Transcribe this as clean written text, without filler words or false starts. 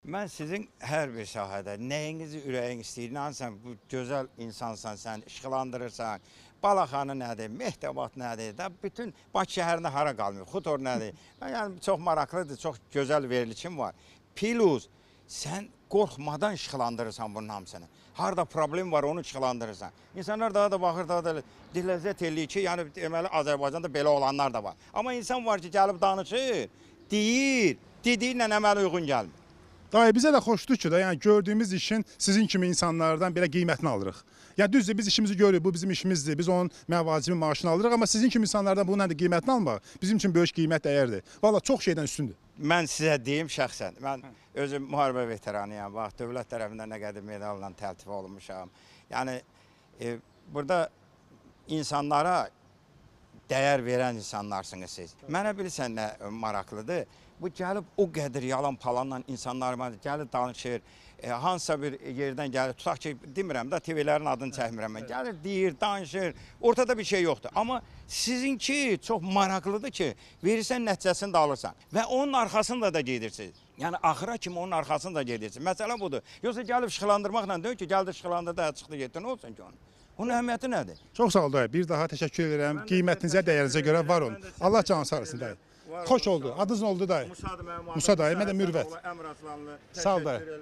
Mən sizin hər bir sahədə nəyinizi ürəyin istəyir, inansan bu gözəl insansan, sən işıqlandırırsan. Balaxanı nədir, Mehtəbat nədir, da bütün Bakı şəhərində hara qalmır, Xutor nədir. Yəni çox maraqlıdır, çox gözəl verilişim var. Plus, sən qorxmadan işıqlandırırsan bunun hamısını. Harada problem var, onu işıqlandırırsan. İnsanlar daha da baxır, daha da diləzzət eləyir ki, yəni deməli Azərbaycanda belə olanlar da var. Amma insan var ki, gəlib danışır, deyir, dediyinlə əmələ uyğun gəlmir. Dayı bizə də xoşdur ki, yəni gördüyümüz işin sizin kimi insanlardan belə qiymətini alırıq. Yəni düzdür, biz işimizi görürük, bu bizim işimizdir, biz onun məvacibi maaşını alırıq, amma sizin kimi insanlardan bunun da qiymətini almaq bizim üçün böyük qiymət dəyərdir. Valla çox şeydən üstündür. Mən sizə deyim şəxsən, mən özüm müharibə veteranıyam, bax, dövlət tərəfindən nə qədər medalla təltif olunmuşam. Yəni, burada insanlara dəyər verən insanlarsınız siz. Mənə bilirsən nə maraqlıdır? Bu gəlib o qədər yalan palanla insanlar gəlib danışır, hansısa bir yerdən gəlir, tutaq ki, demirəm də, TV-lərin adını çəkmirəm mən, gəlir, deyir, danışır, ortada bir şey yoxdur. Amma sizinki çox maraqlıdır ki, verirsən nəticəsini də alırsan və onun arxasında da gedirsiniz. Yəni, axıra kimi onun arxasında da gedirsiniz. Məsələ budur. Yoxsa gəlib işıqlandırmaqla deyil ki, gəldi işıqlandırdı, çıxdı, getdi, nə olsun ki onun? Onun əhəmiyyəti nədir? Çox sağ ol dayı, bir daha təşəkkür edirəm. Qiymətinizə, dəyərinizə görə var olun. Allah canı sağ olsun dayı. Xoş oldu. Adınız nə oldu dayı? Musa Musa dayı, mən də Mürvət. Əmr Aslanlı. Sağ ol dayı.